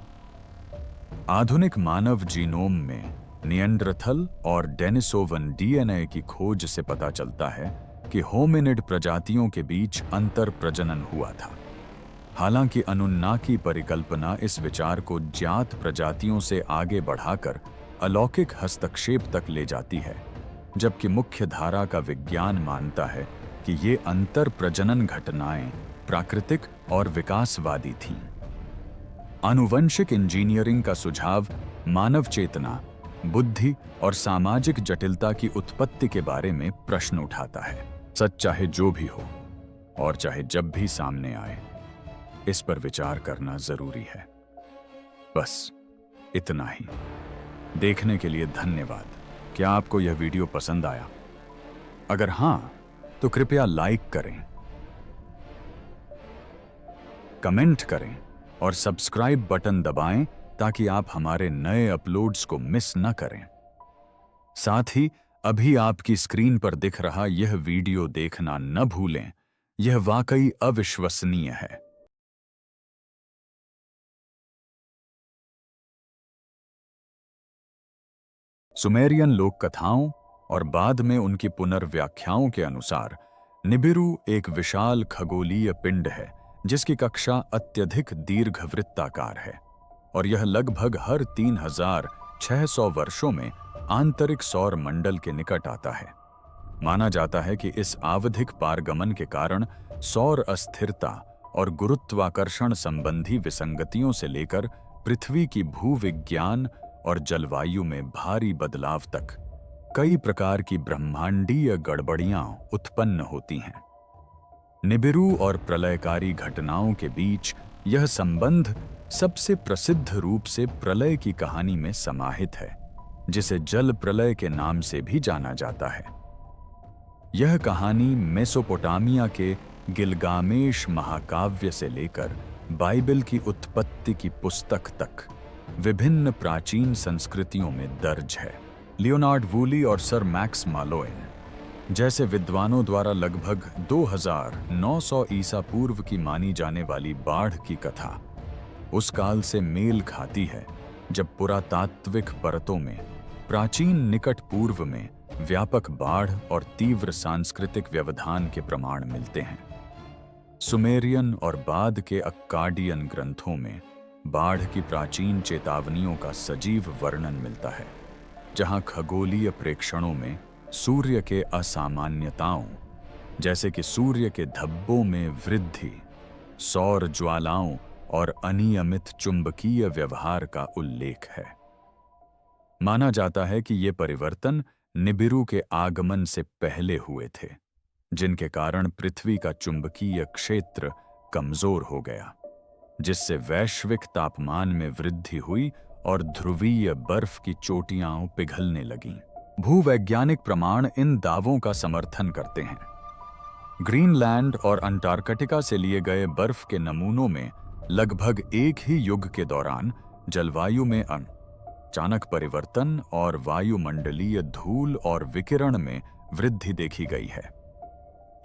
Speaker 1: आधुनिक मानव जीनोम में निएंडरथल और डेनिसोवन डीएनए की खोज से पता चलता है कि होमिनिड प्रजातियों के बीच अंतर प्रजनन हुआ था। हालांकि अनुन्नाकी परिकल्पना इस विचार को ज्ञात प्रजातियों से आगे बढ़ाकर अलौकिक हस्तक्षेप तक ले जाती है, जबकि मुख्य धारा का विज्ञान मानता है कि ये अंतर प्रजनन घटनाएं प्राकृतिक और विकासवादी थीं। आनुवंशिक इंजीनियरिंग का सुझाव मानव चेतना, बुद्धि और सामाजिक जटिलता की उत्पत्ति के बारे में प्रश्न उठाता है। सच चाहे जो भी हो और चाहे जब भी सामने आए, इस पर विचार करना जरूरी है। बस इतना ही। देखने के लिए धन्यवाद। क्या आपको यह वीडियो पसंद आया? अगर हां, तो कृपया लाइक करें, कमेंट करें और सब्सक्राइब बटन दबाएं ताकि आप हमारे नए अपलोड्स को मिस न करें। साथ ही अभी आपकी स्क्रीन पर दिख रहा यह वीडियो देखना न भूलें। यह वाकई अविश्वसनीय है। सुमेरियन लोक कथाओं और बाद में उनकी पुनर्व्याख्याओं के अनुसार निबिरू एक विशाल खगोलीय पिंड है जिसकी कक्षा अत्यधिक दीर्घवृत्ताकार है और यह लगभग हर 3600 वर्षों में आंतरिक सौर मंडल के निकट आता है। माना जाता है कि इस आवधिक पारगमन के कारण सौर अस्थिरता और गुरुत्वाकर्षण संबंधी विसंगतियों से लेकर पृथ्वी की भूविज्ञान और जलवायु में भारी बदलाव तक कई प्रकार की ब्रह्मांडीय गड़बड़ियां उत्पन्न होती हैं। निबिरू और प्रलयकारी घटनाओं के बीच यह संबंध सबसे प्रसिद्ध रूप से प्रलय की कहानी में समाहित है, जिसे जल प्रलय के नाम से भी जाना जाता है। यह कहानी मेसोपोटामिया के गिलगामेश महाकाव्य से लेकर बाइबल की उत्पत्ति की पुस्तक तक विभिन्न प्राचीन संस्कृतियों में दर्ज है। लियोनार्ड वूली और सर मैक्स मालोइन जैसे विद्वानों द्वारा लगभग 2900 ईसा पूर्व की मानी जाने वाली बाढ़ की कथा उस काल से मेल खाती है जब पुरातात्विक परतों में प्राचीन निकट पूर्व में व्यापक बाढ़ और तीव्र सांस्कृतिक व्यवधान के प्रमाण मिलते हैं। सुमेरियन और बाद के अक्काडियन ग्रंथों में बाढ़ की प्राचीन चेतावनियों का सजीव वर्णन मिलता है, जहां खगोलीय प्रेक्षणों में सूर्य के असामान्यताओं जैसे कि सूर्य के धब्बों में वृद्धि, सौर ज्वालाओं और अनियमित चुंबकीय व्यवहार का उल्लेख है। माना जाता है कि ये परिवर्तन निबिरू के आगमन से पहले हुए थे, जिनके कारण पृथ्वी का चुंबकीय क्षेत्र कमजोर हो गया, जिससे वैश्विक तापमान में वृद्धि हुई और ध्रुवीय बर्फ की चोटियां पिघलने लगीं। भूवैज्ञानिक प्रमाण इन दावों का समर्थन करते हैं। ग्रीनलैंड और अंटार्कटिका से लिए गए बर्फ के नमूनों में लगभग एक ही युग के दौरान जलवायु में अचानक परिवर्तन और वायुमंडलीय धूल और विकिरण में वृद्धि देखी गई है।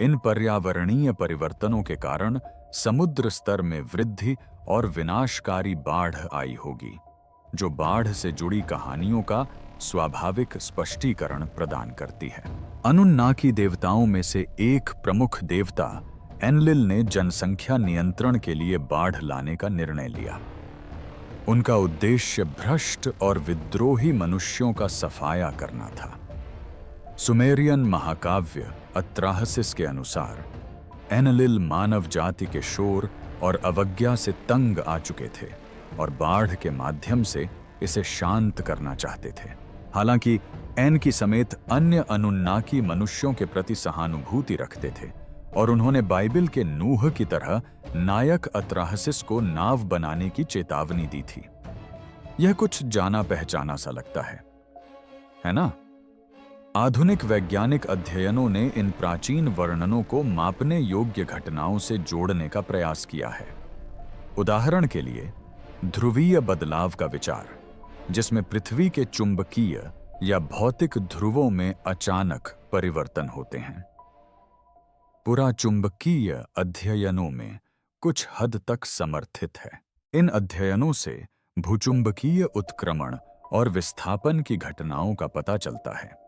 Speaker 1: इन पर्यावरणीय परिवर्तनों के कारण समुद्र स्तर में वृद्धि और विनाशकारी बाढ़ आई होगी, जो बाढ़ से जुड़ी कहानियों का स्वाभाविक स्पष्टीकरण प्रदान करती है। अनुन्नाकी देवताओं में से एक प्रमुख देवता एनलिल ने जनसंख्या नियंत्रण के लिए बाढ़ लाने का निर्णय लिया। उनका उद्देश्य भ्रष्ट और विद्रोही मनुष्यों का सफाया करना था। सुमेरियन महाकाव्य अत्राहसिस के अनुसार एनलिल मानव जाति के शोर और अवज्ञा से तंग आ चुके थे और बाढ़ के माध्यम से इसे शांत करना चाहते थे। हालांकि एनकी समेत अन्य अनुन्नाकी मनुष्यों के प्रति सहानुभूति रखते थे और उन्होंने बाइबिल के नूह की तरह नायक अत्राहसिस को नाव बनाने की चेतावनी दी थी। यह कुछ जाना पहचाना सा लगता है ना? आधुनिक वैज्ञानिक अध्ययनों ने इन प्राचीन वर्णनों को मापने योग्य घटनाओं से जोड़ने का प्रयास किया है। उदाहरण के लिए ध्रुवीय बदलाव का विचार, जिसमें पृथ्वी के चुंबकीय या भौतिक ध्रुवों में अचानक परिवर्तन होते हैं, पुराचुंबकीय अध्ययनों में कुछ हद तक समर्थित है। इन अध्ययनों से भूचुंबकीय उत्क्रमण और विस्थापन की घटनाओं का पता चलता है,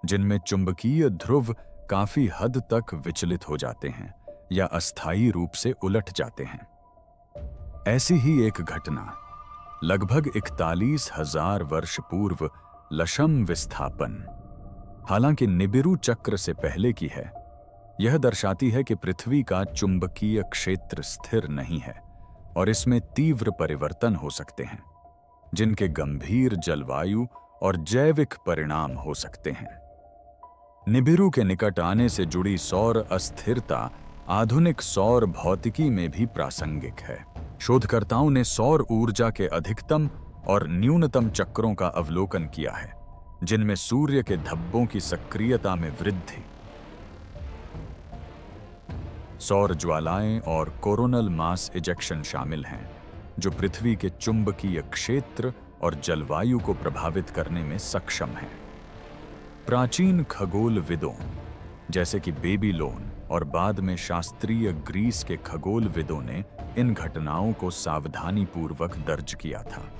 Speaker 1: जिनमें चुंबकीय ध्रुव काफी हद तक विचलित हो जाते हैं या अस्थायी रूप से उलट जाते हैं। ऐसी ही एक घटना लगभग 41,000 वर्ष पूर्व लशम विस्थापन, हालांकि निबिरू चक्र से पहले की है, यह दर्शाती है कि पृथ्वी का चुंबकीय क्षेत्र स्थिर नहीं है और इसमें तीव्र परिवर्तन हो सकते हैं, जिनके गंभीर जलवायु और जैविक परिणाम हो सकते हैं। निबिरू के निकट आने से जुड़ी सौर अस्थिरता आधुनिक सौर भौतिकी में भी प्रासंगिक है। शोधकर्ताओं ने सौर ऊर्जा के अधिकतम और न्यूनतम चक्रों का अवलोकन किया है, जिनमें सूर्य के धब्बों की सक्रियता में वृद्धि, सौर ज्वालाएं और कोरोनल मास इजेक्शन शामिल हैं, जो पृथ्वी के चुंबकीय क्षेत्र और जलवायु को प्रभावित करने में सक्षम हैं। प्राचीन खगोलविदों जैसे कि बेबीलोन और बाद में शास्त्रीय ग्रीस के खगोलविदों ने इन घटनाओं को सावधानीपूर्वक दर्ज किया था।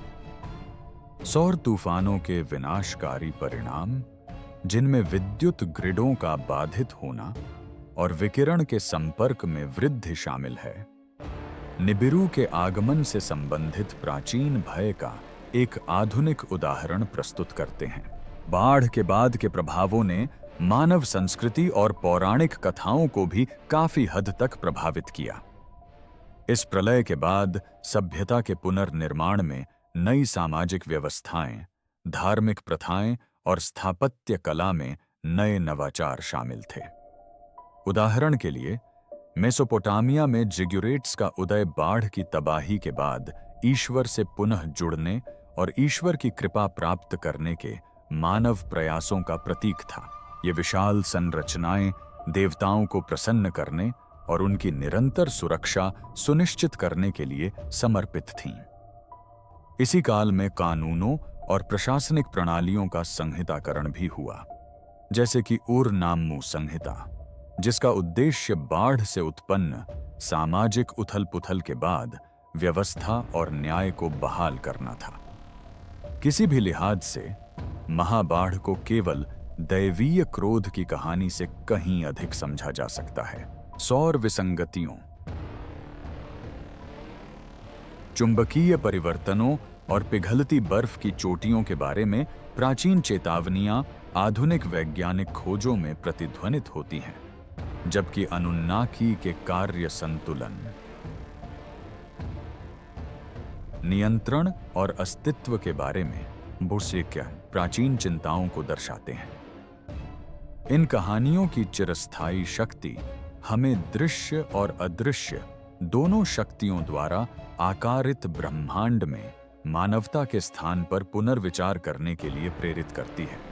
Speaker 1: सौर तूफानों के विनाशकारी परिणाम, जिनमें विद्युत ग्रिडों का बाधित होना और विकिरण के संपर्क में वृद्धि शामिल है, निबिरू के आगमन से संबंधित प्राचीन भय का एक आधुनिक उदाहरण प्रस्तुत करते हैं। बाढ़ के बाद के प्रभावों ने मानव संस्कृति और पौराणिक कथाओं को भी काफी हद तक प्रभावित किया। इस प्रलय के बाद सभ्यता के पुनर्निर्माण में नई सामाजिक व्यवस्थाएं, धार्मिक प्रथाएं और स्थापत्य कला में नए नवाचार शामिल थे। उदाहरण के लिए, मेसोपोटामिया में जिगुरेट्स का उदय बाढ़ की तबाही के बाद ईश्वर से पुनः जुड़ने और ईश्वर की कृपा प्राप्त करने के मानव प्रयासों का प्रतीक था। ये विशाल संरचनाएं देवताओं को प्रसन्न करने और उनकी निरंतर सुरक्षा सुनिश्चित करने के लिए समर्पित थीं। इसी काल में कानूनों और प्रशासनिक प्रणालियों का संहिताकरण भी हुआ, जैसे कि उर-नाम्मू संहिता, जिसका उद्देश्य बाढ़ से उत्पन्न सामाजिक उथल-पुथल के बाद व्यवस्था और न्याय को बहाल करना था। किसी भी लिहाज से महाबाढ़ को केवल दैवीय क्रोध की कहानी से कहीं अधिक समझा जा सकता है। सौर विसंगतियों, चुंबकीय परिवर्तनों और पिघलती बर्फ की चोटियों के बारे में प्राचीन चेतावनियां आधुनिक वैज्ञानिक खोजों में प्रतिध्वनित होती हैं, जबकि अनुन्नाकी के कार्य संतुलन, नियंत्रण और अस्तित्व के बारे में बुर्सिक्या प्राचीन चिंताओं को दर्शाते हैं। इन कहानियों की चिरस्थायी शक्ति हमें दृश्य और अदृश्य दोनों शक्तियों द्वारा आकारित ब्रह्मांड में मानवता के स्थान पर पुनर्विचार करने के लिए प्रेरित करती है।